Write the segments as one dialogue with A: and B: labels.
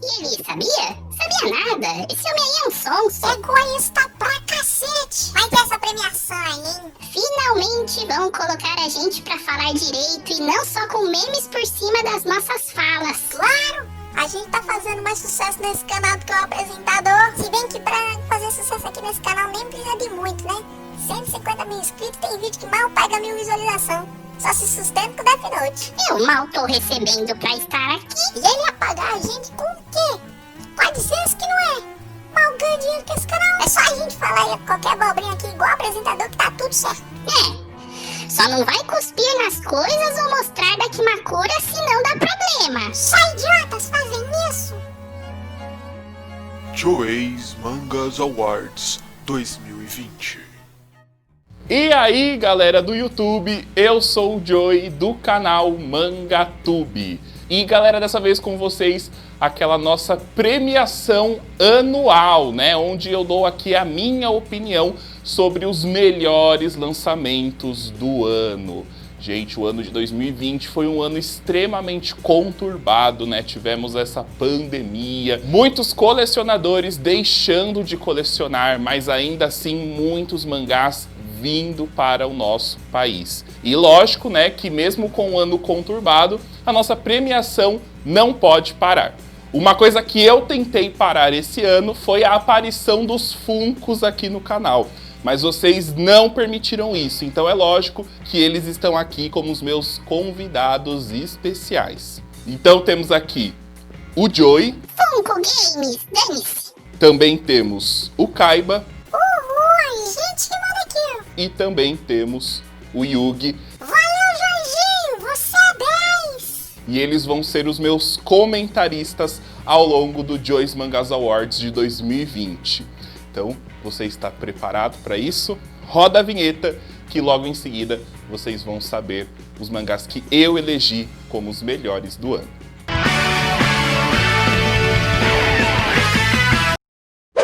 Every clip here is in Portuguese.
A: E ele sabia? Sabia nada. Esse homem aí é um sonso.
B: Egoísta pra cacete. Vai ter essa premiação aí, hein?
A: Finalmente vão colocar a gente pra falar direito e não só com memes por cima das nossas falas.
B: Claro! A gente tá fazendo mais sucesso nesse canal do que o apresentador. Se bem que pra fazer sucesso aqui nesse canal nem precisa de muito, né? 150 mil inscritos, tem vídeo que mal pega 1000 visualizações. Só se sustenta com Death Note.
A: Eu mal tô recebendo pra estar aqui.
B: E ele ia pagar a gente com o quê? Pode ser isso que não é. Mal ganha dinheiro com esse canal. É só a gente falar aí qualquer abobrinha aqui igual apresentador que tá tudo certo.
A: Só não vai cuspir nas coisas ou mostrar da Kimakura se não dá problema.
B: Só idiotas fazem isso.
C: Joey's Mangas Awards 2020.
D: E aí, galera do YouTube, eu sou o Joey do canal Mangatube. E galera, dessa vez com vocês, aquela nossa premiação anual, né? Onde eu dou aqui a minha opinião sobre os melhores lançamentos do ano. Gente, o ano de 2020 foi um ano extremamente conturbado, né? Tivemos essa pandemia, muitos colecionadores deixando de colecionar, mas ainda assim muitos mangás vindo para o nosso país. E lógico, né, que mesmo com o ano conturbado, a nossa premiação não pode parar. Uma coisa que eu tentei parar esse ano foi a aparição dos Funkos aqui no canal. Mas vocês não permitiram isso, então é lógico que eles estão aqui como os meus convidados especiais. Então temos aqui o Joey.
A: Funko Games, dane-se.
D: Também temos o Kaiba.
B: Gente, que molequinho.
D: E também temos o Yugi.
B: Valeu, Jorginho, você é 10.
D: E eles vão ser os meus comentaristas ao longo do Joey's Mangas Awards de 2020. Então, você está preparado para isso? Roda a vinheta que logo em seguida vocês vão saber os mangás que eu elegi como os melhores do ano.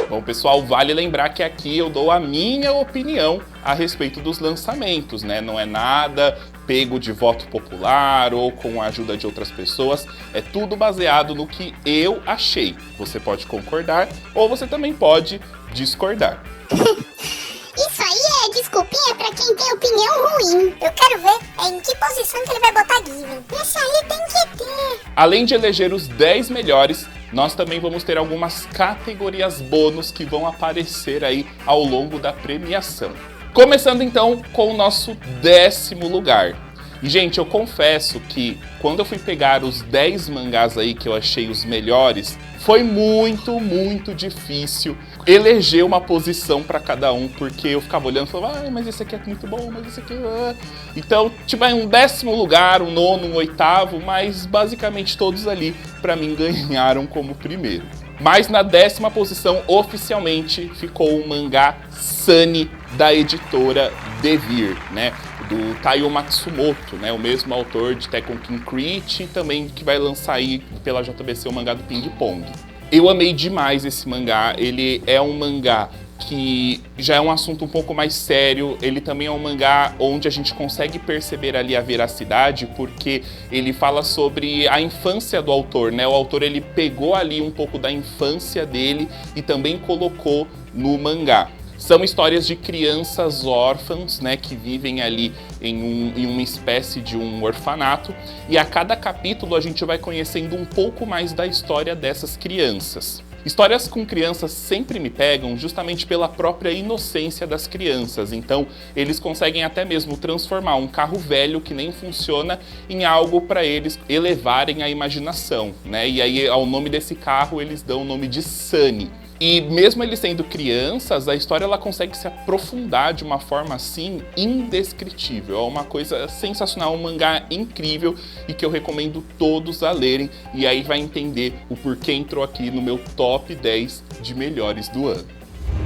D: Bom, pessoal, vale lembrar que aqui eu dou a minha opinião a respeito dos lançamentos, né? Não é nada pego de voto popular ou com a ajuda de outras pessoas. É tudo baseado no que eu achei. Você pode concordar ou você também pode discordar.
A: Isso aí é desculpinha pra quem tem opinião ruim.
B: Eu quero ver em que posição que ele vai botar Given. Esse aí tem que ter.
D: Além de eleger os 10 melhores, nós também vamos ter algumas categorias bônus que vão aparecer aí ao longo da premiação. Começando então com o nosso 10º lugar. E, gente, eu confesso que quando eu fui pegar os 10 mangás aí que eu achei os melhores, foi muito difícil eleger uma posição para cada um, porque eu ficava olhando e falava, mas esse aqui é muito bom, mas esse aqui... Então, tipo, um 10º lugar, um 9º, um 8º, mas basicamente todos ali, para mim, ganharam como primeiro. Mas na 10ª posição, oficialmente, ficou o mangá Sunny, da editora Devir, né? Do Taiyo Matsumoto, né? O mesmo autor de Tekken King Creed e também que vai lançar aí pela JBC o mangá do Ping Pong. Eu amei demais esse mangá, ele é um mangá que já é um assunto um pouco mais sério, ele também é um mangá onde a gente consegue perceber ali a veracidade, porque ele fala sobre a infância do autor, né? O autor ele pegou ali um pouco da infância dele e também colocou no mangá. São histórias de crianças órfãs, né, que vivem ali em uma espécie de um orfanato, e a cada capítulo a gente vai conhecendo um pouco mais da história dessas crianças. Histórias com crianças sempre me pegam justamente pela própria inocência das crianças, então eles conseguem até mesmo transformar um carro velho que nem funciona em algo para eles elevarem a imaginação, né? E aí ao nome desse carro eles dão o nome de Sunny. E mesmo eles sendo crianças, a história ela consegue se aprofundar de uma forma assim indescritível. É uma coisa sensacional, um mangá incrível e que eu recomendo todos a lerem. E aí vai entender o porquê entrou aqui no meu top 10 de melhores do ano.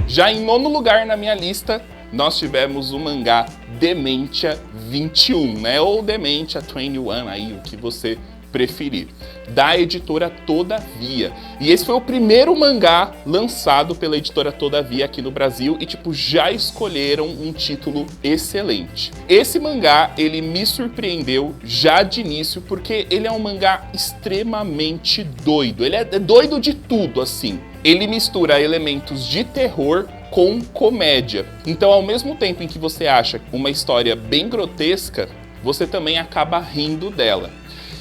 D: Já em 9º lugar na minha lista, nós tivemos o mangá Dementia 21, né? Ou Dementia 21, aí o que você preferir, da editora Todavia. E esse foi o primeiro mangá lançado pela editora Todavia aqui no Brasil e, tipo, já escolheram um título excelente. Esse mangá, ele me surpreendeu já de início, porque ele é um mangá extremamente doido. Ele é doido de tudo, assim. Ele mistura elementos de terror com comédia. Então, ao mesmo tempo em que você acha uma história bem grotesca, você também acaba rindo dela.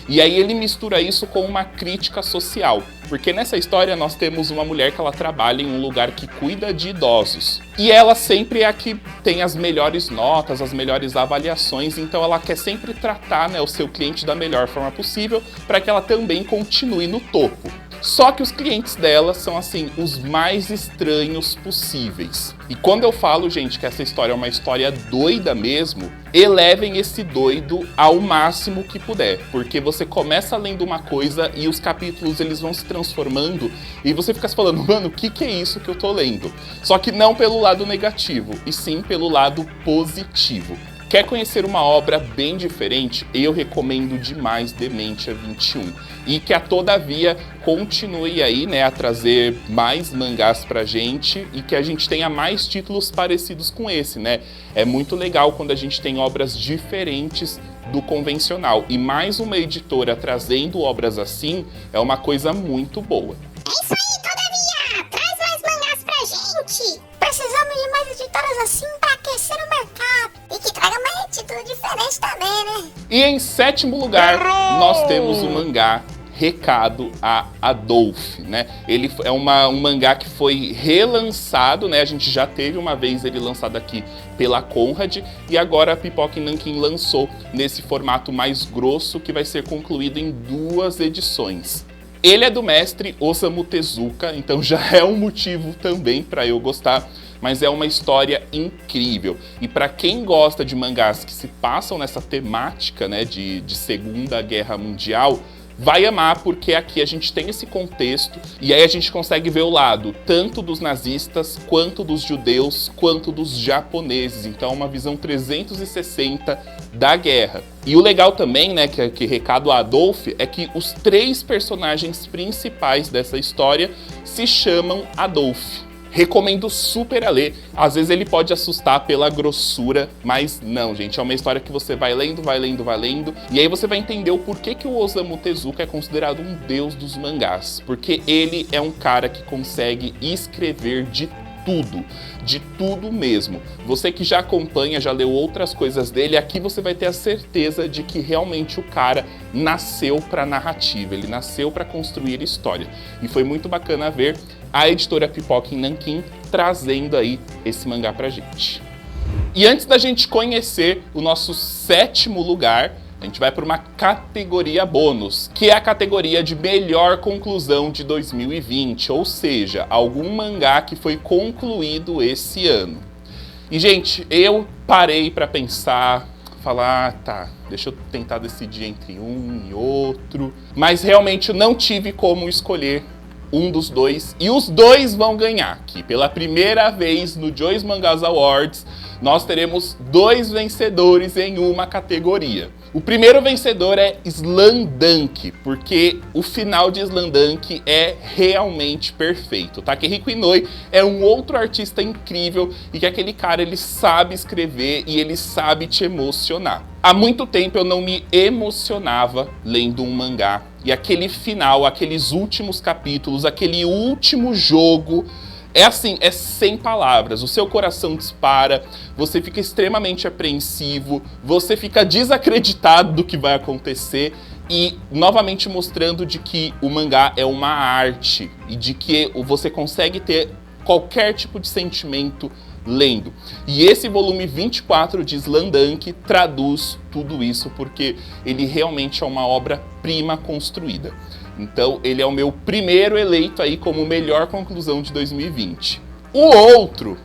D: E aí ele mistura isso com uma crítica social, porque nessa história nós temos uma mulher que ela trabalha em um lugar que cuida de idosos. E ela sempre é a que tem as melhores notas, as melhores avaliações, então ela quer sempre tratar, né, o seu cliente da melhor forma possível para que ela também continue no topo. Só que os clientes dela são, assim, os mais estranhos possíveis. E quando eu falo, gente, que essa história é uma história doida mesmo, elevem esse doido ao máximo que puder. Porque você começa lendo uma coisa e os capítulos eles vão se transformando e você fica se falando, mano, o que é isso que eu tô lendo? Só que não pelo lado negativo, e sim pelo lado positivo. Quer conhecer uma obra bem diferente? Eu recomendo demais Dementia 21. E que a Todavia continue aí, né, a trazer mais mangás pra gente e que a gente tenha mais títulos parecidos com esse, né? É muito legal quando a gente tem obras diferentes do convencional. E mais uma editora trazendo obras assim é uma coisa muito boa.
A: É isso aí, Todavia! Traz mais mangás pra gente!
B: Precisamos de mais editoras assim pra aquecer o mercado. E que traga mais título diferente também, né?
D: E em sétimo lugar, nós temos o mangá Recado a Adolf, né? Ele é um mangá que foi relançado, né? A gente já teve uma vez ele lançado aqui pela Conrad e agora a Pipoca Nankin lançou nesse formato mais grosso que vai ser concluído em 2 edições. Ele é do mestre Osamu Tezuka, então já é um motivo também para eu gostar, mas é uma história incrível. E para quem gosta de mangás que se passam nessa temática, né, de Segunda Guerra Mundial, vai amar, porque aqui a gente tem esse contexto e aí a gente consegue ver o lado tanto dos nazistas, quanto dos judeus, quanto dos japoneses. Então é uma visão 360 da guerra. E o legal também, né, que Recado a Adolf, é que os 3 personagens principais dessa história se chamam Adolf. Recomendo super a ler. Às vezes ele pode assustar pela grossura, mas não, gente. É uma história que você vai lendo, vai lendo, vai lendo. E aí você vai entender o porquê que o Osamu Tezuka é considerado um deus dos mangás. Porque ele é um cara que consegue escrever de tudo mesmo. Você que já acompanha, já leu outras coisas dele, aqui você vai ter a certeza de que realmente o cara nasceu para narrativa, ele nasceu para construir história. E foi muito bacana ver a editora Pipoca Nankin trazendo aí esse mangá pra gente. E antes da gente conhecer o nosso 7º lugar, a gente vai para uma categoria bônus, que é a categoria de melhor conclusão de 2020, ou seja, algum mangá que foi concluído esse ano. E, gente, eu parei para pensar, falar, tá, deixa eu tentar decidir entre um e outro, mas realmente eu não tive como escolher um dos dois, e os dois vão ganhar, que pela primeira vez no Joy's Mangas Awards, nós teremos 2 vencedores em uma categoria. O primeiro vencedor é Slamdunk, porque o final de Slamdunk é realmente perfeito. Takehiko Inoue é um outro artista incrível e que aquele cara ele sabe escrever e ele sabe te emocionar. Há muito tempo eu não me emocionava lendo um mangá e aquele final, aqueles últimos capítulos, aquele último jogo, é assim, é sem palavras. O seu coração dispara, você fica extremamente apreensivo, você fica desacreditado do que vai acontecer e novamente mostrando de que o mangá é uma arte e de que você consegue ter qualquer tipo de sentimento lendo. E esse volume 24 de Slamdunk traduz tudo isso porque ele realmente é uma obra-prima construída. Então, ele é o meu primeiro eleito aí como melhor conclusão de 2020. O outro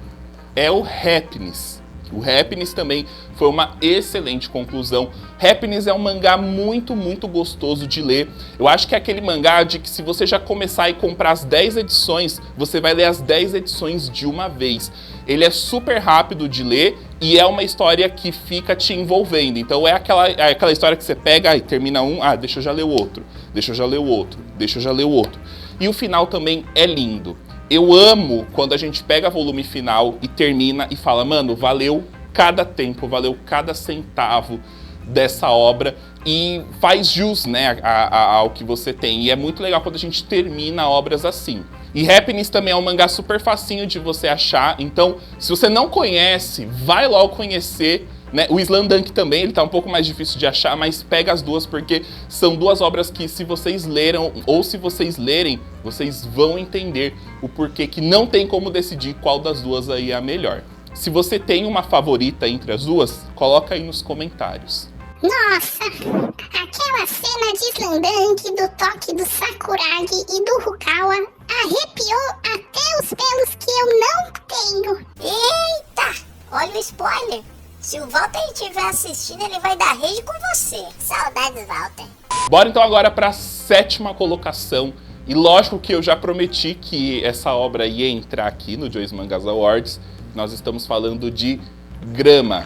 D: é o Happiness. O Happiness também foi uma excelente conclusão. Happiness é um mangá muito gostoso de ler. Eu acho que é aquele mangá de que se você já começar e comprar as 10 edições, você vai ler as 10 edições de uma vez. Ele é super rápido de ler e é uma história que fica te envolvendo. Então é aquela história que você pega e termina um, deixa eu já ler o outro, deixa eu já ler o outro, deixa eu já ler o outro. E o final também é lindo. Eu amo quando a gente pega volume final e termina e fala, mano, valeu cada tempo, valeu cada centavo dessa obra e faz jus, né, ao que você tem. E é muito legal quando a gente termina obras assim. E Happiness também é um mangá super facinho de você achar, então se você não conhece, vai logo conhecer, né? O Slamdunk também, ele tá um pouco mais difícil de achar, mas pega as duas porque são duas obras que se vocês leram ou se vocês lerem, vocês vão entender o porquê que não tem como decidir qual das duas aí é a melhor. Se você tem uma favorita entre as duas, coloca aí nos comentários.
A: Nossa, aquela cena de Slamdunk, do toque do Sakuragi e do Rukawa arrepiou até os pelos que eu não tenho.
B: Eita, olha o spoiler. Se o Walter estiver assistindo, ele vai dar rage com você. Saudades, Walter.
D: Bora então agora para a 7ª colocação. E lógico que eu já prometi que essa obra ia entrar aqui no Joyce Mangas Awards. Nós estamos falando de Grama,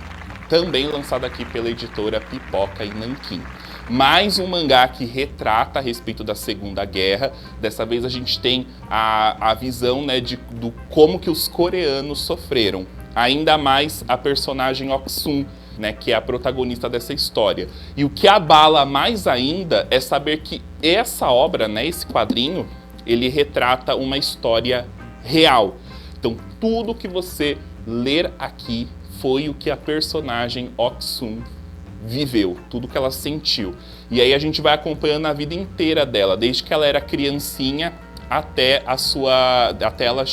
D: também lançado aqui pela editora Pipoca e Nanquim. Mais um mangá que retrata a respeito da Segunda Guerra. Dessa vez a gente tem a visão, né, do como que os coreanos sofreram. Ainda mais a personagem Ok-sun, né, que é a protagonista dessa história. E o que abala mais ainda é saber que essa obra, né, esse quadrinho, ele retrata uma história real. Então tudo que você ler aqui foi o que a personagem Ok-sun viveu, tudo que ela sentiu. E aí a gente vai acompanhando a vida inteira dela, desde que ela era criancinha até ela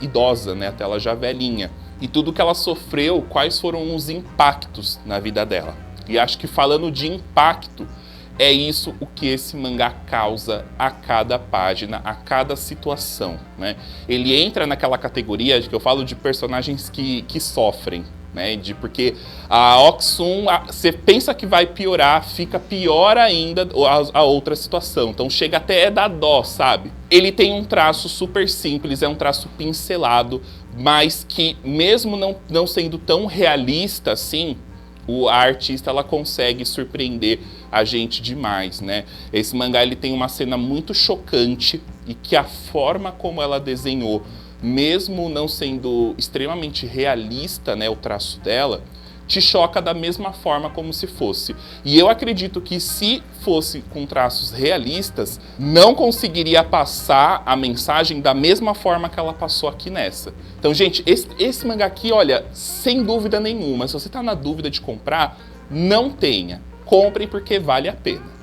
D: idosa, né, até ela já velhinha. E tudo que ela sofreu, quais foram os impactos na vida dela. E acho que falando de impacto, é isso o que esse mangá causa a cada página, a cada situação, né? Ele entra naquela categoria que eu falo de personagens que sofrem, né? Porque a Ok-sun, você pensa que vai piorar, fica pior ainda a outra situação. Então chega até a dar dó, sabe? Ele tem um traço super simples, é um traço pincelado, mas que mesmo não sendo tão realista assim, a artista ela consegue surpreender a gente demais, né? Esse mangá ele tem uma cena muito chocante e que a forma como ela desenhou, mesmo não sendo extremamente realista, né, o traço dela, te choca da mesma forma como se fosse. E eu acredito que se fosse com traços realistas, não conseguiria passar a mensagem da mesma forma que ela passou aqui nessa. Então, gente, esse mangá aqui, olha, sem dúvida nenhuma, se você tá na dúvida de comprar, não tenha. Comprem porque vale a pena.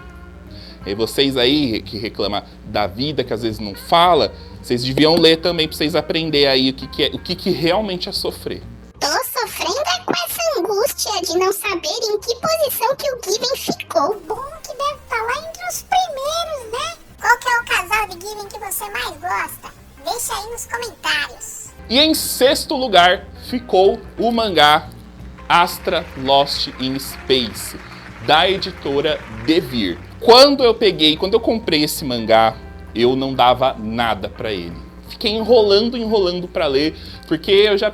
D: E vocês aí que reclamam da vida, que às vezes não fala, vocês deviam ler também para vocês aprenderem aí o que realmente é sofrer.
A: Tô sofrendo com essa angústia de não saber em que posição que o Given ficou.
B: Bom que deve estar lá entre os primeiros, né? Qual que é o casal de Given que você mais gosta? Deixa aí nos comentários.
D: E em 6º lugar ficou o mangá Astra Lost in Space, da editora Devir. Quando eu comprei esse mangá, eu não dava nada pra ele. Fiquei enrolando pra ler, porque eu já,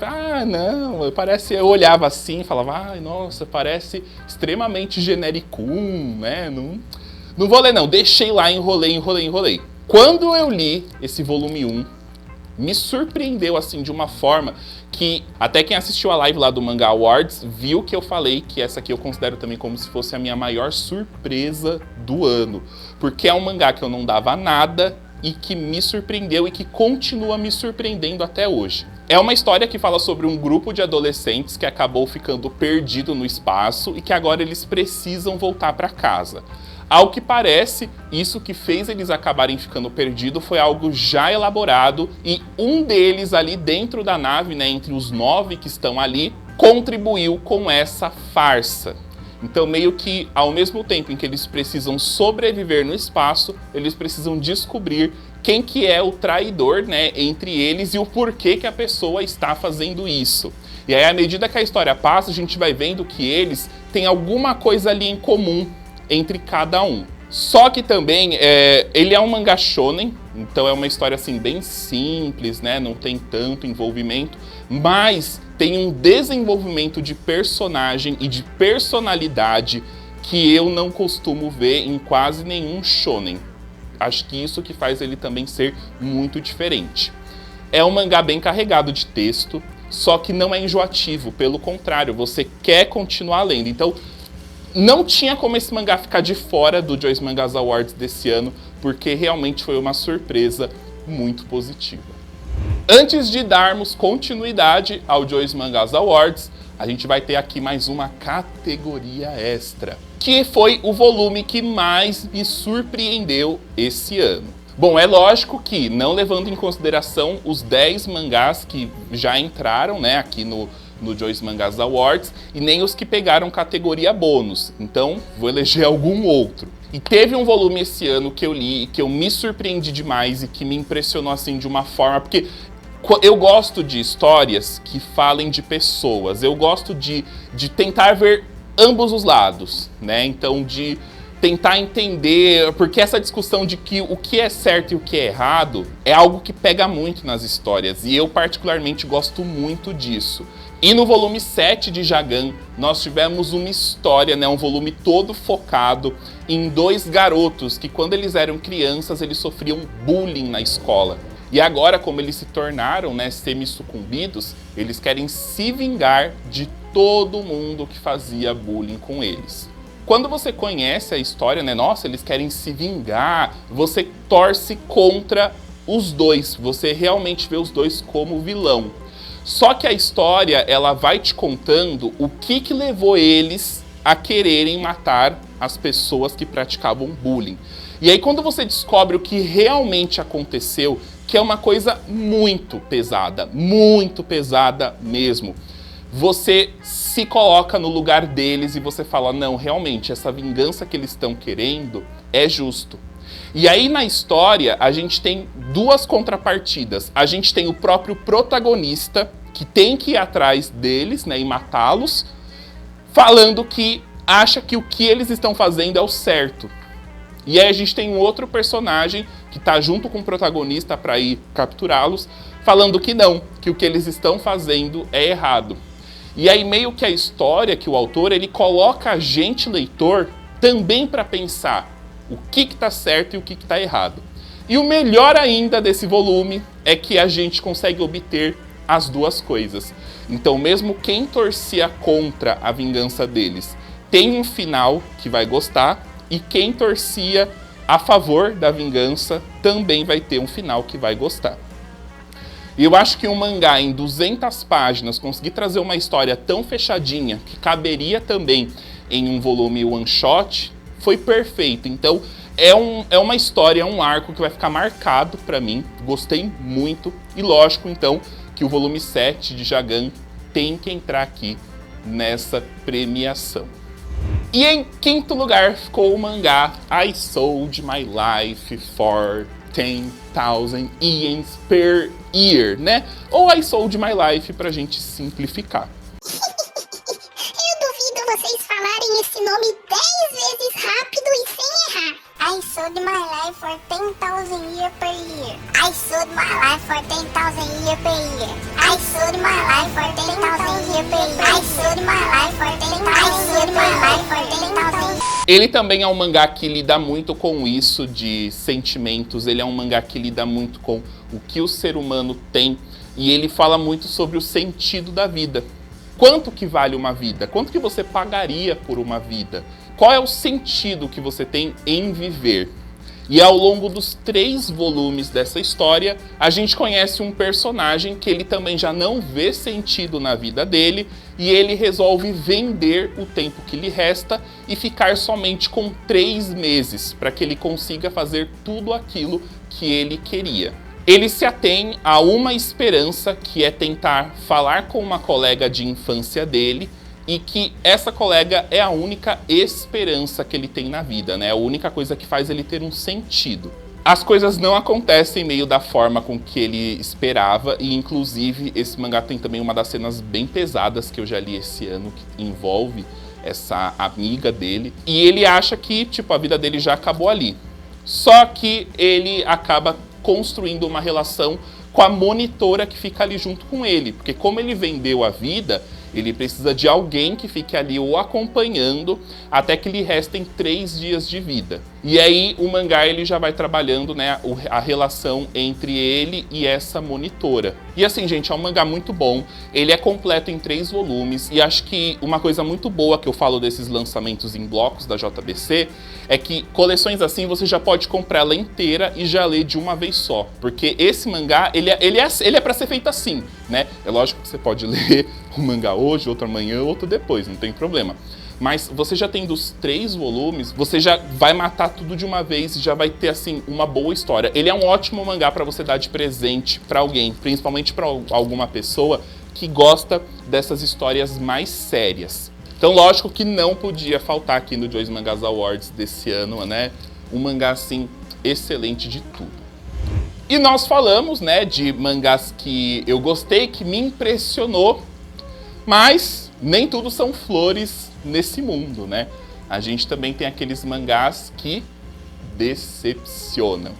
D: eu olhava assim e falava, nossa, parece extremamente genericum, né, não vou ler não, deixei lá, enrolei. Quando eu li esse volume 1, me surpreendeu assim de uma forma que até quem assistiu a live lá do Manga Awards viu que eu falei que essa aqui eu considero também como se fosse a minha maior surpresa do ano, porque é um mangá que eu não dava nada e que me surpreendeu e que continua me surpreendendo até hoje. É uma história que fala sobre um grupo de adolescentes que acabou ficando perdido no espaço e que agora eles precisam voltar para casa. Ao que parece, isso que fez eles acabarem ficando perdidos foi algo já elaborado e um deles ali dentro da nave, né, entre os 9 que estão ali, contribuiu com essa farsa. Então meio que ao mesmo tempo em que eles precisam sobreviver no espaço, eles precisam descobrir quem que é o traidor, né, entre eles e o porquê que a pessoa está fazendo isso. E aí à medida que a história passa, a gente vai vendo que eles têm alguma coisa ali em comum entre cada um. Só que também, ele é um mangá shonen, então é uma história assim bem simples, né? Não tem tanto envolvimento, mas tem um desenvolvimento de personagem e de personalidade que eu não costumo ver em quase nenhum shonen. Acho que isso que faz ele também ser muito diferente. É um mangá bem carregado de texto, só que não é enjoativo, pelo contrário, você quer continuar lendo. Então, não tinha como esse mangá ficar de fora do Joyce Mangas Awards desse ano, porque realmente foi uma surpresa muito positiva. Antes de darmos continuidade ao Joyce Mangas Awards, a gente vai ter aqui mais uma categoria extra, que foi o volume que mais me surpreendeu esse ano. Bom, é lógico que, não levando em consideração os 10 mangás que já entraram, né, aqui no Joyce Mangas Awards, e nem os que pegaram categoria bônus. Então, vou eleger algum outro. E teve um volume esse ano que eu li e que eu me surpreendi demais e que me impressionou assim de uma forma, porque eu gosto de histórias que falem de pessoas, eu gosto de tentar ver ambos os lados, né? Então, de tentar entender, porque essa discussão de que o que é certo e o que é errado é algo que pega muito nas histórias, e eu particularmente gosto muito disso. E no volume 7 de Jagan, nós tivemos uma história, né, um volume todo focado em 2 garotos que, quando eles eram crianças, eles sofriam bullying na escola. E agora, como eles se tornaram, né, semi-sucumbidos, eles querem se vingar de todo mundo que fazia bullying com eles. Quando você conhece a história, né, nossa, eles querem se vingar, você torce contra os dois, você realmente vê os dois como vilão. Só que a história, ela vai te contando o que levou eles a quererem matar as pessoas que praticavam bullying. E aí, quando você descobre o que realmente aconteceu, que é uma coisa muito pesada mesmo, você se coloca no lugar deles e você fala, não, realmente, essa vingança que eles estão querendo é justo. E aí, na história, a gente tem 2 contrapartidas. A gente tem o próprio protagonista, que tem que ir atrás deles, né, e matá-los, falando que acha que o que eles estão fazendo é o certo. E aí a gente tem um outro personagem que está junto com o protagonista para ir capturá-los, falando que não, que o que eles estão fazendo é errado. E aí meio que a história, que o autor, ele coloca a gente, leitor, também para pensar o que está certo e o que está errado. E o melhor ainda desse volume é que a gente consegue obter as 2 coisas. Então, mesmo quem torcia contra a vingança deles tem um final que vai gostar, e quem torcia a favor da vingança também vai ter um final que vai gostar. E eu acho que um mangá em 200 páginas conseguir trazer uma história tão fechadinha, que caberia também em um volume one shot, foi perfeito. Então, é uma história, é um arco que vai ficar marcado para mim. Gostei muito. E lógico, então, que o volume 7 de Jagan tem que entrar aqui nessa premiação. E em quinto lugar ficou o mangá I Sold My Life for 10,000 yens per year, né? Ou I Sold My Life pra gente simplificar.
A: Eu duvido vocês falarem esse nome 10 vezes rápido e sem errar.
B: I sold my life for 10,000 years per year. I sold my life for 10,000 years per year. I sold my life for 10,000 years per year. I sold my life for 10,000 I sold my life for 10,000.
D: Ele também é um mangá que lida muito com isso de sentimentos. Ele é um mangá que lida muito com o que o ser humano tem. E ele fala muito sobre o sentido da vida. Quanto que vale uma vida? Quanto que você pagaria por uma vida? Qual é o sentido que você tem em viver? E ao longo dos 3 volumes dessa história, a gente conhece um personagem que ele também já não vê sentido na vida dele, e ele resolve vender o tempo que lhe resta e ficar somente com 3 meses, para que ele consiga fazer tudo aquilo que ele queria. Ele se atém a uma esperança, que é tentar falar com uma colega de infância dele, e que essa colega é a única esperança que ele tem na vida, né? A única coisa que faz ele ter um sentido. As coisas não acontecem meio da forma com que ele esperava, e inclusive esse mangá tem também uma das cenas bem pesadas que eu já li esse ano, que envolve essa amiga dele, e ele acha que, tipo, a vida dele já acabou ali. Só que ele acaba construindo uma relação com a monitora que fica ali junto com ele. Porque como ele vendeu a vida, ele precisa de alguém que fique ali o acompanhando até que lhe restem 3 dias de vida. E aí o mangá ele já vai trabalhando, né, a relação entre ele e essa monitora. E assim, gente, é um mangá muito bom. Ele é completo em 3 volumes. E acho que uma coisa muito boa que eu falo desses lançamentos em blocos da JBC é que coleções assim você já pode comprar ela inteira e já ler de uma vez só. Porque esse mangá, ele é pra ser feito assim, né? É lógico que você pode ler um mangá hoje, outro amanhã, outro depois, não tem problema. Mas você já tendo os 3 volumes, você já vai matar tudo de uma vez e já vai ter, assim, uma boa história. Ele é um ótimo mangá para você dar de presente para alguém, principalmente para alguma pessoa que gosta dessas histórias mais sérias. Então, lógico que não podia faltar aqui no Joyce Mangas Awards desse ano, né? Um mangá, assim, excelente de tudo. E nós falamos, né, de mangás que eu gostei, que me impressionou, mas nem tudo são flores nesse mundo, né? A gente também tem aqueles mangás que decepcionam.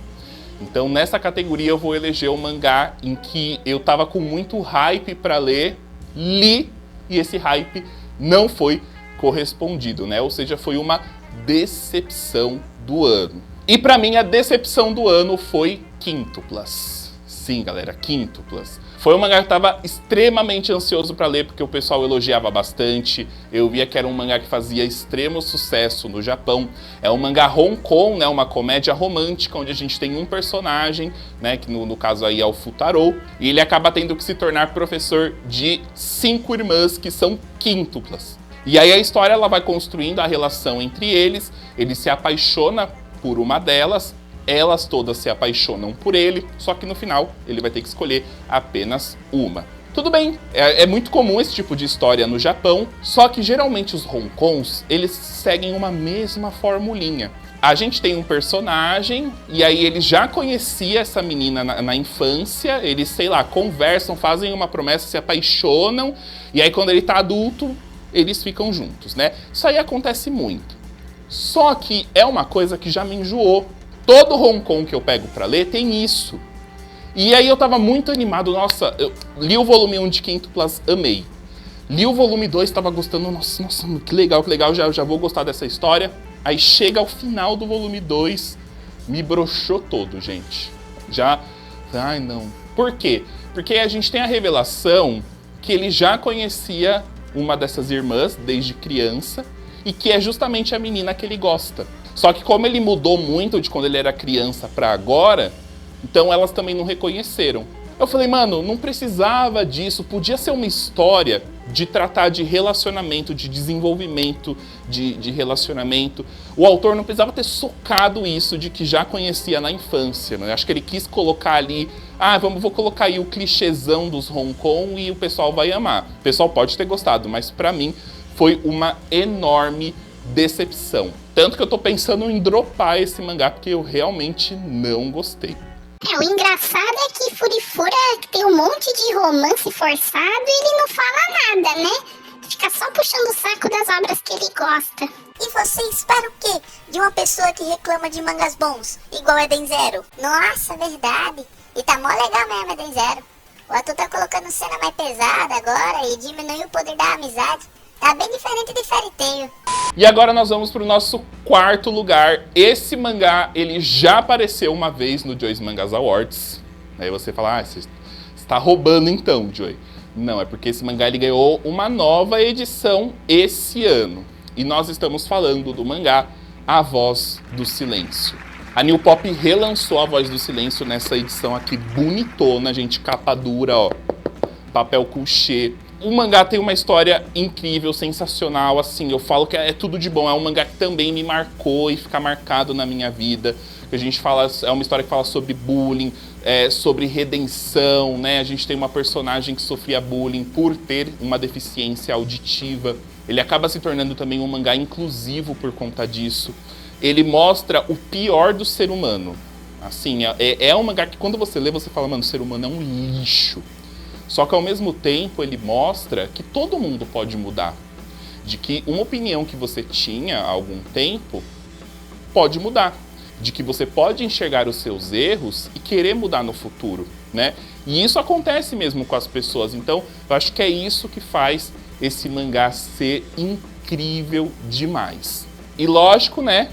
D: Então, nessa categoria eu vou eleger um mangá em que eu tava com muito hype para ler, li, e esse hype não foi correspondido, né? Ou seja, foi uma decepção do ano. E para mim a decepção do ano foi Quíntuplas. Sim, galera, Quíntuplas. Foi um mangá que eu tava extremamente ansioso para ler, porque o pessoal elogiava bastante. Eu via que era um mangá que fazia extremo sucesso no Japão. É um mangá Hong Kong, né, uma comédia romântica, onde a gente tem um personagem, né, que no caso aí é o Futaro, e ele acaba tendo que se tornar professor de 5 irmãs que são quíntuplas. E aí a história ela vai construindo a relação entre eles, ele se apaixona por uma delas, elas todas se apaixonam por ele, só que no final ele vai ter que escolher apenas uma. Tudo bem, é muito comum esse tipo de história no Japão, só que geralmente os Hong Kongs, eles seguem uma mesma formulinha. A gente tem um personagem, e aí ele já conhecia essa menina na infância, eles, sei lá, conversam, fazem uma promessa, se apaixonam, e aí quando ele tá adulto, eles ficam juntos, né? Isso aí acontece muito. Só que é uma coisa que já me enjoou. Todo Hong Kong que eu pego pra ler tem isso. E aí eu tava muito animado, nossa, eu li o volume 1 de Quíntuplas, amei. Li o volume 2, tava gostando, nossa, que legal, já vou gostar dessa história. Aí chega ao final do volume 2, me broxou todo, gente. Ai não. Por quê? Porque a gente tem a revelação que ele já conhecia uma dessas irmãs desde criança e que é justamente a menina que ele gosta. Só que como ele mudou muito de quando ele era criança pra agora, então elas também não reconheceram. Eu falei, mano, não precisava disso, podia ser uma história de tratar de relacionamento, de desenvolvimento de relacionamento. O autor não precisava ter socado isso de que já conhecia na infância, né? Acho que ele quis colocar ali, vou colocar aí o clichêzão dos Hong Kong e o pessoal vai amar. O pessoal pode ter gostado, mas pra mim foi uma enorme decepção. Tanto que eu tô pensando em dropar esse mangá, porque eu realmente não gostei.
A: O engraçado é que Furifura tem um monte de romance forçado e ele não fala nada, né? Fica só puxando o saco das obras que ele gosta.
B: E você espera o quê de uma pessoa que reclama de mangas bons, igual Eden Zero? Nossa, verdade. E tá mó legal mesmo, Eden Zero. O ator tá colocando cena mais pesada agora e diminuiu o poder da amizade. Tá bem diferente de Fairy Tail.
D: E agora nós vamos pro nosso 4º lugar. Esse mangá, ele já apareceu uma vez no Joyce Mangas Awards. Aí você fala, você está roubando então, Joy. Não, é porque esse mangá ele ganhou uma nova edição esse ano. E nós estamos falando do mangá A Voz do Silêncio. A New Pop relançou A Voz do Silêncio nessa edição aqui bonitona, gente, capa dura, ó. Papel couché. O mangá tem uma história incrível, sensacional, assim, eu falo que é tudo de bom. É um mangá que também me marcou e fica marcado na minha vida. A gente fala, é uma história que fala sobre bullying, sobre redenção, né? A gente tem uma personagem que sofria bullying por ter uma deficiência auditiva. Ele acaba se tornando também um mangá inclusivo por conta disso. Ele mostra o pior do ser humano. Assim, é um mangá que quando você lê, você fala, mano, o ser humano é um lixo. Só que ao mesmo tempo ele mostra que todo mundo pode mudar. De que uma opinião que você tinha há algum tempo pode mudar. de que você pode enxergar os seus erros e querer mudar no futuro, né? E isso acontece mesmo com as pessoas, então eu acho que é isso que faz esse mangá ser incrível demais. E lógico, né,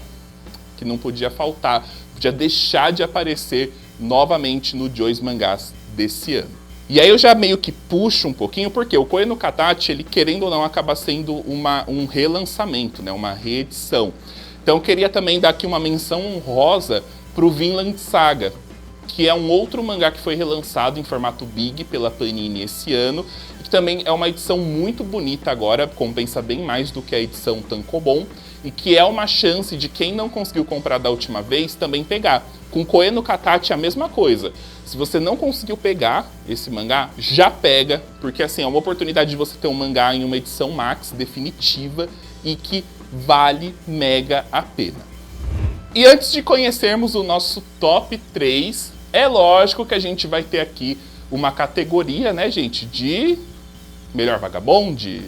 D: que não podia faltar, podia deixar de aparecer novamente no Joy's Mangás desse ano. E aí eu já meio que puxo um pouquinho, porque o Koe no Katachi, ele querendo ou não, acaba sendo um relançamento, né, uma reedição. Então eu queria também dar aqui uma menção honrosa para o Vinland Saga, que é um outro mangá que foi relançado em formato Big pela Panini esse ano, e que também é uma edição muito bonita agora, compensa bem mais do que a edição Tankobon, e que é uma chance de quem não conseguiu comprar da última vez também pegar. Com Koe no Katachi é a mesma coisa. Se você não conseguiu pegar esse mangá, já pega, porque assim, é uma oportunidade de você ter um mangá em uma edição Max definitiva e que vale mega a pena. E antes de conhecermos o nosso top 3, é lógico que a gente vai ter aqui uma categoria, né, gente, de melhor Vagabond.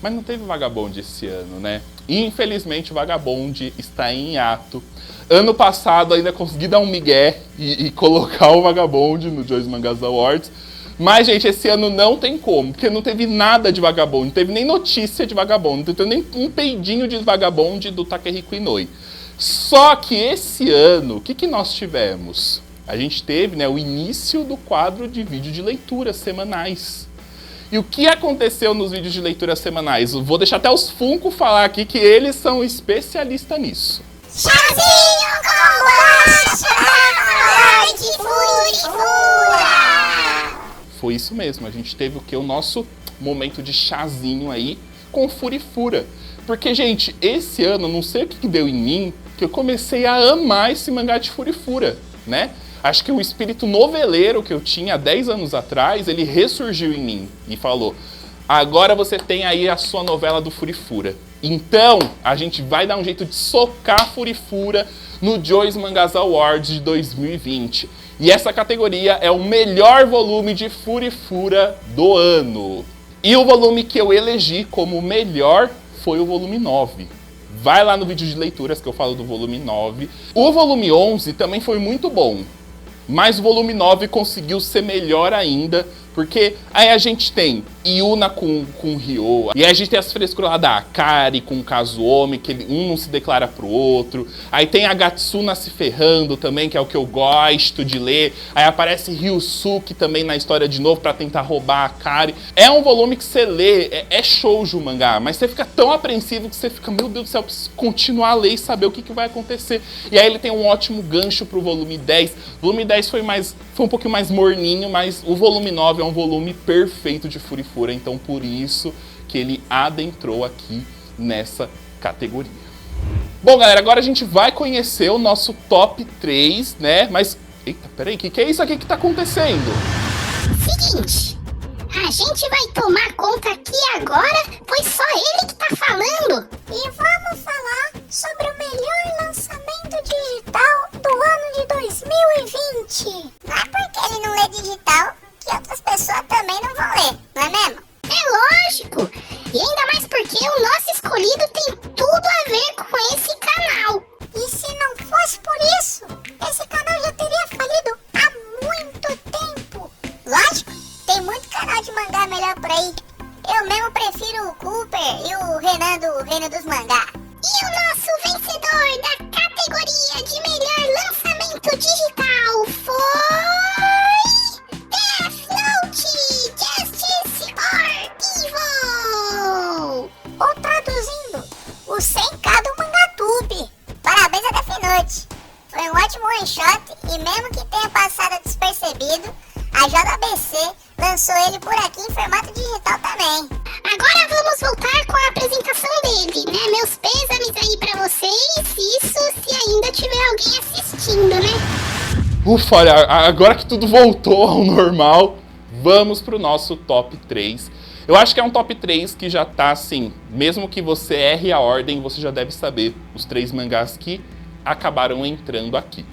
D: Mas não teve Vagabond esse ano, né? Infelizmente o Vagabond está em hiato. Ano passado ainda consegui dar um migué e colocar o Vagabond no Joy's Mangás Awards. Mas, gente, esse ano não tem como, porque não teve nada de Vagabond, não teve nem notícia de Vagabond, não teve nem um peidinho de Vagabond do Takehiko Inoue. Só que esse ano, o que nós tivemos? A gente teve, né, o início do quadro de vídeo de leituras semanais. E o que aconteceu nos vídeos de leitura semanais? Eu vou deixar até os Funko falar aqui que eles são especialistas nisso.
B: Chazinho com bolacha, de furifura.
D: Foi isso mesmo, a gente teve o que? O nosso momento de chazinho aí com furifura. Porque, gente, esse ano, não sei o que deu em mim, que eu comecei a amar esse mangá de furifura, né? Acho que o espírito noveleiro que eu tinha há 10 anos atrás, ele ressurgiu em mim e falou: agora você tem aí a sua novela do Furifura. Então, a gente vai dar um jeito de socar Furifura no Joy's Mangás Awards de 2020. E essa categoria é o melhor volume de Furifura do ano. E o volume que eu elegi como melhor foi o volume 9. Vai lá no vídeo de leituras que eu falo do volume 9. O volume 11 também foi muito bom. Mas o volume 9 conseguiu ser melhor ainda, porque aí a gente tem Yuna com Ryo, e aí a gente tem as frescuras lá da Akari com o Kazuomi, que um não se declara pro outro. Aí tem a Gatsuna se ferrando também, que é o que eu gosto de ler. Aí aparece Ryusuke também na história de novo pra tentar roubar a Akari. É um volume que você lê, é shoujo o mangá, mas você fica tão apreensivo que você fica, meu Deus do céu, preciso continuar a ler e saber o que vai acontecer. E aí ele tem um ótimo gancho pro volume 10. O volume 10 foi um pouquinho mais morninho, mas o volume 9 é um volume perfeito de Furifura, então por isso que ele adentrou aqui nessa categoria. Bom, galera, agora a gente vai conhecer o nosso top 3, né? Mas, eita, peraí, o que é isso aqui que tá acontecendo?
A: Seguinte, a gente vai tomar conta aqui agora, pois só ele que tá falando.
B: E vamos falar sobre o melhor lançamento digital do ano de 2020. Não é porque ele não lê digital que outras pessoas também não vão ler, não é mesmo?
A: É lógico, e ainda mais porque o nosso escolhido tem tudo a ver com esse canal.
B: E se não fosse por isso, esse canal já teria falido há muito tempo. Lógico, tem muito canal de mangá melhor por aí. Eu mesmo prefiro o Cooper e o Renan do Reino dos Mangá.
A: E o nosso vencedor da categoria de melhor lançamento digital foi... Death Note Justice for Evil!
B: Ou traduzindo, o 100k do Mangatube. Parabéns a Death Note. Foi um ótimo one shot e mesmo que tenha passado despercebido, a JBC lançou ele por aqui em formato digital também.
A: Agora vamos voltar com a apresentação dele, né? Meus pêsames aí pra vocês, isso se ainda tiver alguém assistindo, né?
D: Ufa, olha, agora que tudo voltou ao normal, vamos pro nosso top 3. Eu acho que é um top 3 que já tá assim, mesmo que você erre a ordem, você já deve saber os 3 mangás que acabaram entrando aqui.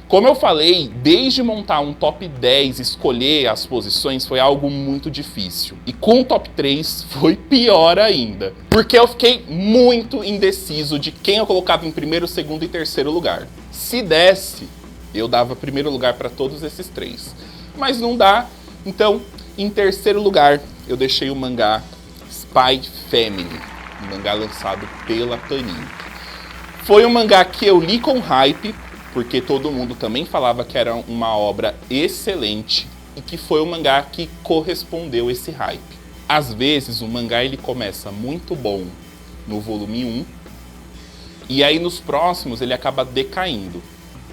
D: Como eu falei, desde montar um top 10, escolher as posições foi algo muito difícil. E com o top 3 foi pior ainda. Porque eu fiquei muito indeciso de quem eu colocava em primeiro, segundo e terceiro lugar. Se desse, eu dava primeiro lugar para todos esses 3. Mas não dá, então em terceiro lugar eu deixei o mangá Spy Family, um mangá lançado pela Panini. Foi um mangá que eu li com hype, porque todo mundo também falava que era uma obra excelente e que foi um mangá que correspondeu esse hype. Às vezes o mangá ele começa muito bom no volume 1 e aí nos próximos ele acaba decaindo.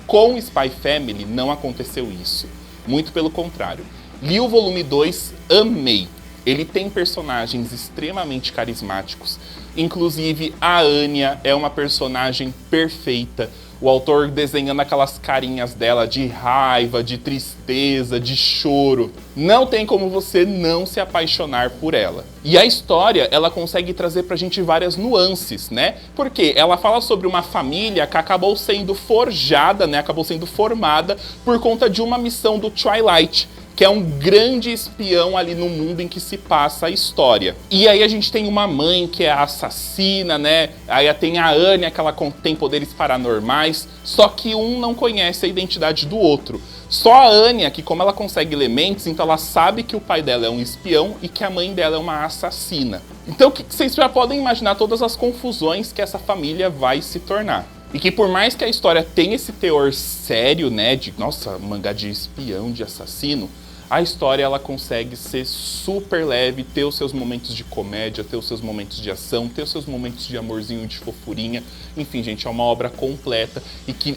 D: Com Spy Family não aconteceu isso, muito pelo contrário. Li o volume 2, amei. Ele tem personagens extremamente carismáticos, inclusive a Anya é uma personagem perfeita. O autor desenhando aquelas carinhas dela de raiva, de tristeza, de choro. Não tem como você não se apaixonar por ela. E a história, ela consegue trazer pra gente várias nuances, né? Porque ela fala sobre uma família que acabou sendo forjada, né? Acabou sendo formada por conta de uma missão do Twilight, que é um grande espião ali no mundo em que se passa a história. E aí a gente tem uma mãe que é assassina, né? Aí tem a Anya, que ela tem poderes paranormais, só que um não conhece a identidade do outro. Só a Anya, que como ela consegue elementos, então ela sabe que o pai dela é um espião e que a mãe dela é uma assassina. Então vocês já podem imaginar todas as confusões que essa família vai se tornar. E que por mais que a história tenha esse teor sério, né, de, nossa, mangá de espião, de assassino, a história ela consegue ser super leve, ter os seus momentos de comédia, ter os seus momentos de ação, ter os seus momentos de amorzinho, de fofurinha. Enfim, gente, é uma obra completa e que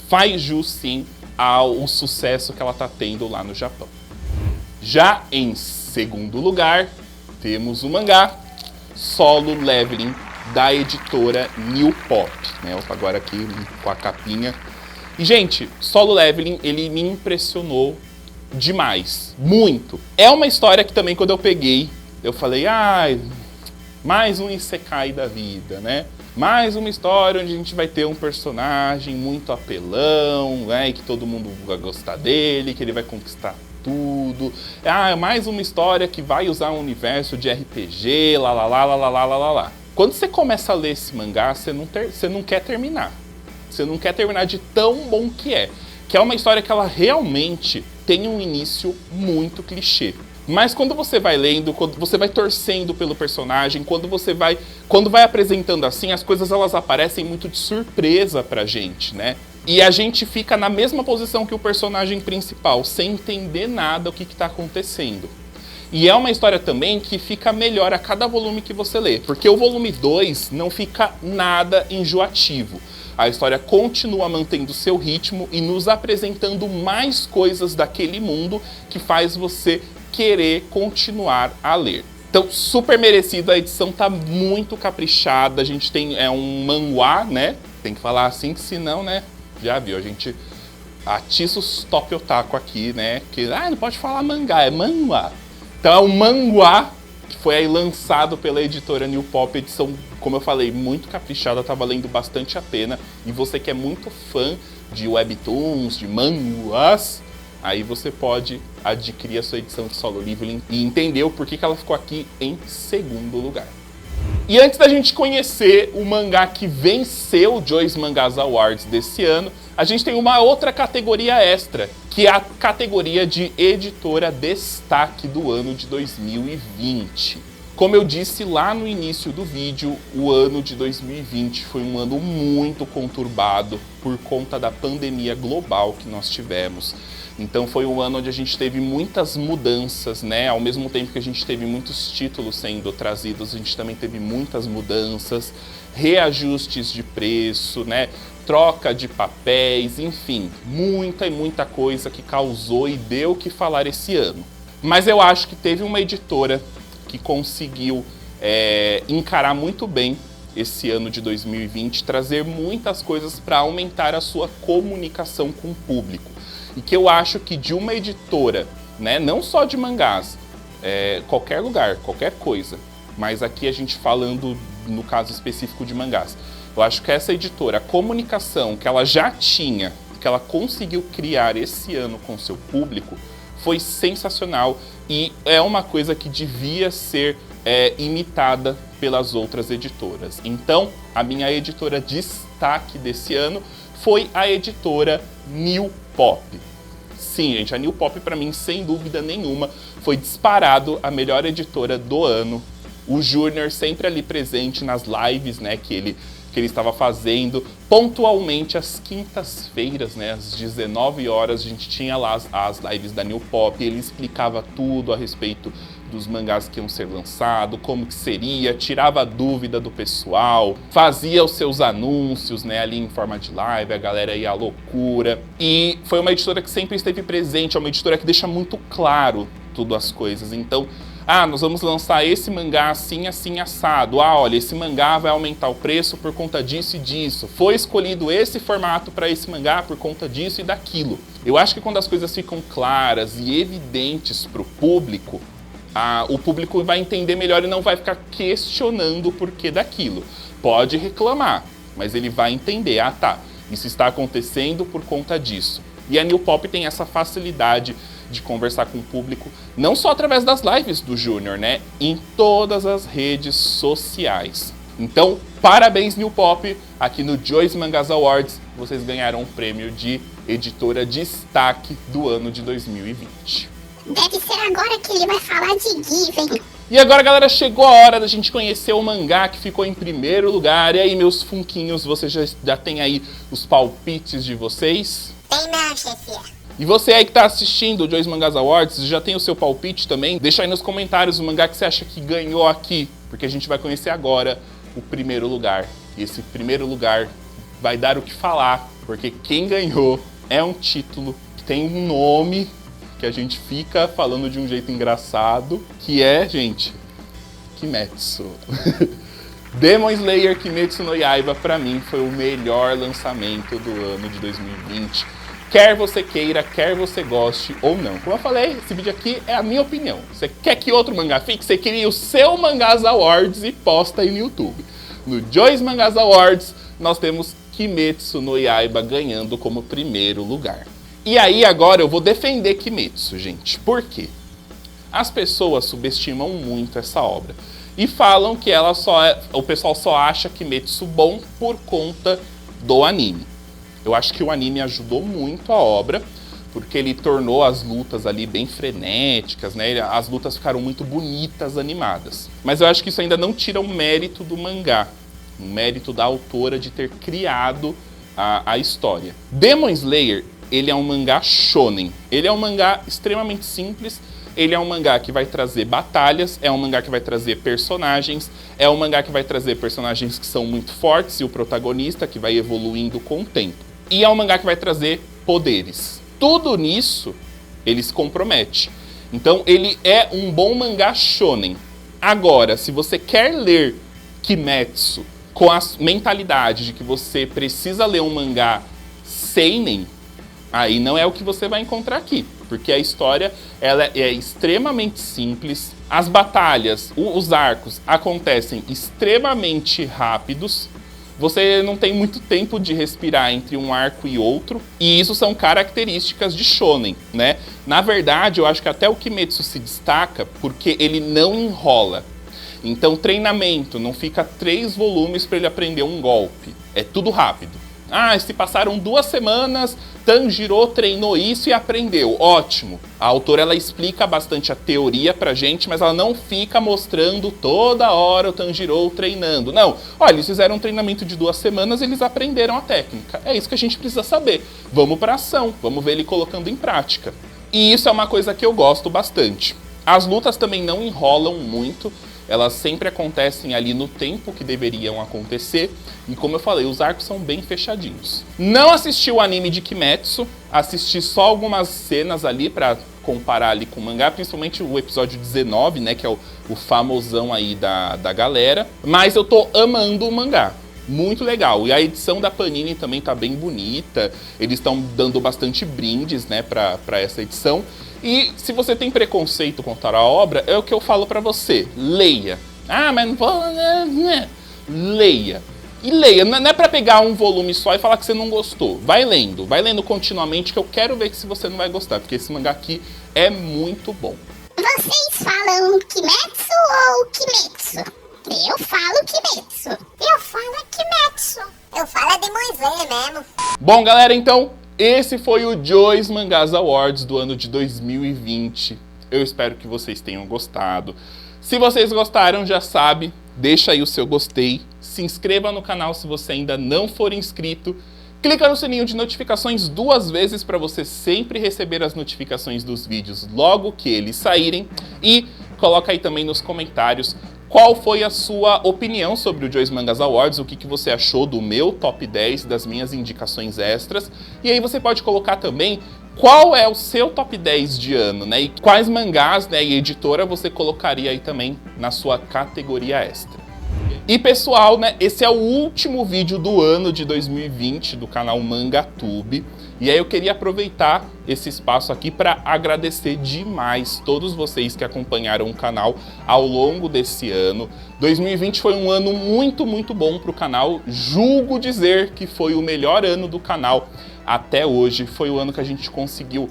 D: faz jus, sim, ao sucesso que ela tá tendo lá no Japão. Já em segundo lugar, temos o mangá Solo Leveling, da editora New Pop, né? Opa, agora aqui com a capinha. E, gente, Solo Leveling, ele me impressionou demais, muito. É uma história que também, quando eu peguei, eu falei, mais um isekai da vida, né? Mais uma história onde a gente vai ter um personagem muito apelão, né? E que todo mundo vai gostar dele, que ele vai conquistar tudo. Mais uma história que vai usar um universo de RPG, lá. Quando você começa a ler esse mangá, você não quer terminar. Você não quer terminar de tão bom que é. Que é uma história que ela realmente tem um início muito clichê. Mas quando você vai lendo, quando você vai torcendo pelo personagem, quando vai apresentando assim, as coisas elas aparecem muito de surpresa pra gente, né? E a gente fica na mesma posição que o personagem principal, sem entender nada o que tá acontecendo. E é uma história também que fica melhor a cada volume que você lê, porque o volume 2 não fica nada enjoativo. A história continua mantendo seu ritmo e nos apresentando mais coisas daquele mundo que faz você querer continuar a ler. Então, super merecido, a edição tá muito caprichada, a gente tem um manhwa, né? Tem que falar assim, que senão, né? Já viu, a gente atiça os top otaku aqui, né? Que, não pode falar mangá, é manhwa. Então é um manhwa que foi aí lançado pela editora New Pop, edição, como eu falei, muito caprichada, tá valendo bastante a pena. E você que é muito fã de webtoons, de manhwas, aí você pode adquirir a sua edição de Solo Leveling e entender o porquê que ela ficou aqui em segundo lugar. E antes da gente conhecer o mangá que venceu o Joyce Mangas Awards desse ano, a gente tem uma outra categoria extra, que é a categoria de editora destaque do ano de 2020. Como eu disse lá no início do vídeo, o ano de 2020 foi um ano muito conturbado por conta da pandemia global que nós tivemos. Então foi um ano onde a gente teve muitas mudanças, né? Ao mesmo tempo que a gente teve muitos títulos sendo trazidos, a gente também teve muitas mudanças, reajustes de preço, né? Troca de papéis, enfim, muita coisa que causou e deu o que falar esse ano. Mas eu acho que teve uma editora que conseguiu encarar muito bem esse ano de 2020, trazer muitas coisas para aumentar a sua comunicação com o público. E que eu acho que de uma editora, né, não só de mangás, qualquer lugar, qualquer coisa, mas aqui a gente falando no caso específico de mangás, eu acho que essa editora, a comunicação que ela já tinha que ela conseguiu criar esse ano com seu público foi sensacional e é uma coisa que devia ser imitada pelas outras editoras. Então, a minha editora destaque desse ano foi a editora New Pop. Sim, gente, a New Pop para mim, sem dúvida nenhuma, foi disparado a melhor editora do ano. O Júnior sempre ali presente nas lives, né, que ele estava fazendo, pontualmente às quintas-feiras, né, às 19 horas, a gente tinha lá as lives da New Pop, ele explicava tudo a respeito dos mangás que iam ser lançados, como que seria, tirava a dúvida do pessoal, fazia os seus anúncios, né, ali em forma de live, a galera ia à loucura. E foi uma editora que sempre esteve presente, é uma editora que deixa muito claro tudo as coisas. Então, nós vamos lançar esse mangá assim, assim, assado. Olha, esse mangá vai aumentar o preço por conta disso e disso. Foi escolhido esse formato para esse mangá por conta disso e daquilo. Eu acho que quando as coisas ficam claras e evidentes para o público vai entender melhor e não vai ficar questionando o porquê daquilo. Pode reclamar, mas ele vai entender. Tá, isso está acontecendo por conta disso. E a New Pop tem essa facilidade de conversar com o público, não só através das lives do Júnior, né? Em todas as redes sociais. Então, parabéns, New Pop! Aqui no Joyce Mangas Awards, vocês ganharam o prêmio de editora destaque do ano de 2020.
A: Deve ser agora que ele vai falar de Given.
D: E agora, galera, chegou a hora da gente conhecer o mangá que ficou em primeiro lugar. E aí, meus funquinhos, vocês já tem aí os palpites de vocês?
B: Tem não, chefia.
D: E você aí que tá assistindo o Joyce Mangas Awards, já tem o seu palpite também? Deixa aí nos comentários o mangá que você acha que ganhou aqui, porque a gente vai conhecer agora o primeiro lugar. E esse primeiro lugar vai dar o que falar, porque quem ganhou é um título que tem um nome que a gente fica falando de um jeito engraçado, que é, gente, Kimetsu. Demon Slayer Kimetsu no Yaiba, pra mim, foi o melhor lançamento do ano de 2020. Quer você queira, quer você goste ou não. Como eu falei, esse vídeo aqui é a minha opinião. Você quer que outro mangá fique? Você cria o seu Mangas Awards e posta aí no YouTube. No Joyce Mangas Awards, nós temos Kimetsu no Yaiba ganhando como primeiro lugar. E aí agora eu vou defender Kimetsu, gente. Por quê? As pessoas subestimam muito essa obra. E falam que o pessoal só acha Kimetsu bom por conta do anime. Eu acho que o anime ajudou muito a obra, porque ele tornou as lutas ali bem frenéticas, né? As lutas ficaram muito bonitas, animadas. Mas eu acho que isso ainda não tira o mérito do mangá, o mérito da autora de ter criado a história. Demon Slayer, ele é um mangá shonen. Ele é um mangá extremamente simples. Ele é um mangá que vai trazer batalhas, é um mangá que vai trazer personagens, é um mangá que vai trazer personagens que são muito fortes e o protagonista que vai evoluindo com o tempo. E é um mangá que vai trazer poderes. Tudo nisso ele se compromete. Então ele é um bom mangá shonen. Agora, se você quer ler Kimetsu com a mentalidade de que você precisa ler um mangá seinen, aí não é o que você vai encontrar aqui. Porque a história ela é extremamente simples, as batalhas, os arcos acontecem extremamente rápidos, você não tem muito tempo de respirar entre um arco e outro, e isso são características de shonen, né? Na verdade, eu acho que até o Kimetsu se destaca porque ele não enrola. Então, treinamento, não fica 3 volumes para ele aprender um golpe, é tudo rápido. Se passaram 2 semanas, Tanjiro treinou isso e aprendeu. Ótimo. A autora ela explica bastante a teoria pra gente, mas ela não fica mostrando toda hora o Tanjiro treinando. Não. Olha, eles fizeram um treinamento de 2 semanas, eles aprenderam a técnica. É isso que a gente precisa saber. Vamos pra ação. Vamos ver ele colocando em prática. E isso é uma coisa que eu gosto bastante. As lutas também não enrolam muito. Elas sempre acontecem ali no tempo que deveriam acontecer. E como eu falei, os arcos são bem fechadinhos. Não assisti o anime de Kimetsu, assisti só algumas cenas ali pra comparar ali com o mangá, principalmente o episódio 19, né, que é o famosão aí da galera. Mas eu tô amando o mangá. Muito legal. E a edição da Panini também tá bem bonita. Eles estão dando bastante brindes, né, pra essa edição. E se você tem preconceito contra a obra, é o que eu falo pra você. Leia. Mas não vou... Leia. E leia, não é pra pegar um volume só e falar que você não gostou. Vai lendo continuamente que eu quero ver se você não vai gostar, porque esse mangá aqui é muito bom.
A: Vocês falam Kimetsu ou Kimetsu? Eu falo Kimetsu.
B: Eu falo Kimetsu. Eu falo Demon Slayer mesmo.
D: Bom, galera, então, esse foi o Joyce Mangás Awards do ano de 2020. Eu espero que vocês tenham gostado. Se vocês gostaram, já sabe, deixa aí o seu gostei. Se inscreva no canal se você ainda não for inscrito. Clica no sininho de notificações 2 vezes para você sempre receber as notificações dos vídeos logo que eles saírem. E coloca aí também nos comentários qual foi a sua opinião sobre o Joyce Mangás Awards, o que você achou do meu top 10, das minhas indicações extras. E aí você pode colocar também qual é o seu top 10 de ano, né? E quais mangás, né, e editora você colocaria aí também na sua categoria extra. E pessoal, né, esse é o último vídeo do ano de 2020 do canal Mangatube. E aí eu queria aproveitar esse espaço aqui para agradecer demais todos vocês que acompanharam o canal ao longo desse ano. 2020 foi um ano muito bom para o canal. Julgo dizer que foi o melhor ano do canal até hoje. Foi o ano que a gente conseguiu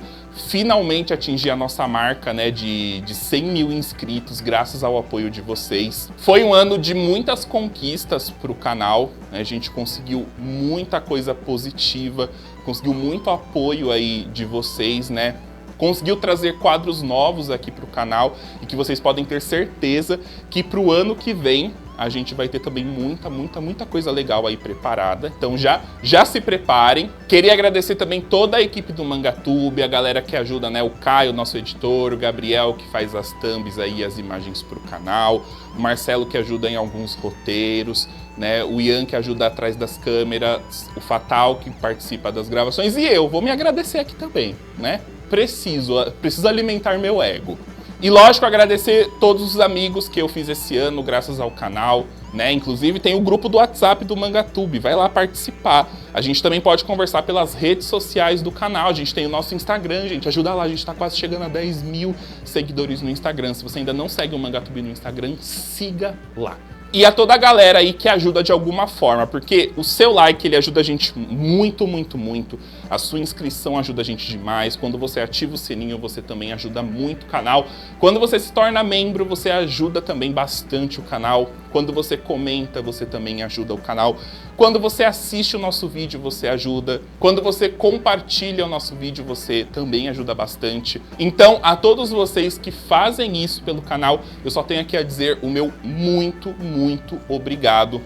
D: finalmente atingir a nossa marca, né, de 100 mil inscritos, graças ao apoio de vocês. Foi um ano de muitas conquistas para o canal, né? A gente conseguiu muita coisa positiva, conseguiu muito apoio aí de vocês, né? Conseguiu trazer quadros novos aqui para o canal e que vocês podem ter certeza que para o ano que vem a gente vai ter também muita coisa legal aí preparada. Então já se preparem. Queria agradecer também toda a equipe do Mangatube, a galera que ajuda, né? O Caio, nosso editor, o Gabriel, que faz as thumbs aí, as imagens para o canal, o Marcelo, que ajuda em alguns roteiros, né? O Ian, que ajuda atrás das câmeras, o Fatal, que participa das gravações, e eu vou me agradecer aqui também, né? Preciso alimentar meu ego. E lógico, agradecer todos os amigos que eu fiz esse ano graças ao canal, né? Inclusive tem o grupo do WhatsApp do Mangatube, vai lá participar. A gente também pode conversar pelas redes sociais do canal, a gente tem o nosso Instagram, gente, ajuda lá, a gente tá quase chegando a 10 mil seguidores no Instagram. Se você ainda não segue o Mangatube no Instagram, siga lá. E a toda a galera aí que ajuda de alguma forma, porque o seu like, ele ajuda a gente muito. A sua inscrição ajuda a gente demais. Quando você ativa o sininho, você também ajuda muito o canal. Quando você se torna membro, você ajuda também bastante o canal. Quando você comenta, você também ajuda o canal. Quando você assiste o nosso vídeo, você ajuda. Quando você compartilha o nosso vídeo, você também ajuda bastante. Então, a todos vocês que fazem isso pelo canal, eu só tenho aqui a dizer o meu muito obrigado.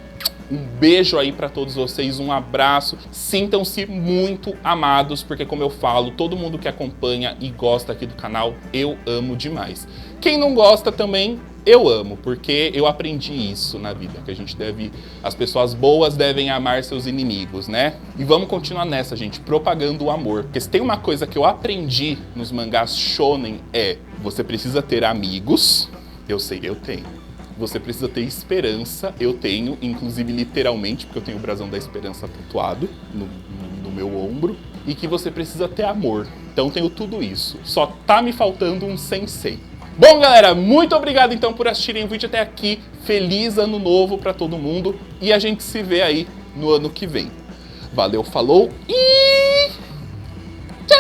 D: Um beijo aí pra todos vocês, um abraço. Sintam-se muito amados, porque como eu falo, todo mundo que acompanha e gosta aqui do canal, eu amo demais. Quem não gosta também, eu amo, porque eu aprendi isso na vida, que as pessoas boas devem amar seus inimigos, né? E vamos continuar nessa, gente, propagando o amor. Porque se tem uma coisa que eu aprendi nos mangás shonen você precisa ter amigos, eu sei, eu tenho. Você precisa ter esperança, eu tenho, inclusive literalmente, porque eu tenho o brasão da esperança tatuado no meu ombro, e que você precisa ter amor. Então tenho tudo isso, só tá me faltando um sensei. Bom, galera, muito obrigado então por assistirem o vídeo até aqui. Feliz ano novo pra todo mundo e a gente se vê aí no ano que vem. Valeu, falou e tchau!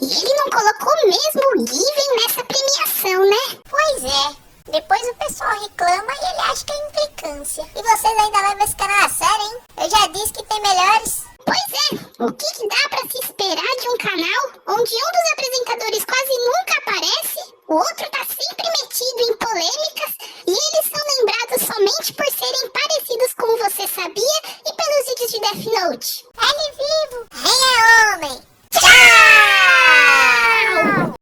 A: E ele não colocou mesmo o Given nessa premiação, né?
B: Pois é. Depois o pessoal reclama e ele acha que é implicância. E vocês ainda levam esse canal a sério, hein? Eu já disse que tem melhores.
A: Pois é, o que dá pra se esperar de um canal onde um dos apresentadores quase nunca aparece, o outro tá sempre metido em polêmicas e eles são lembrados somente por serem parecidos com Você Sabia e pelos vídeos de Death Note?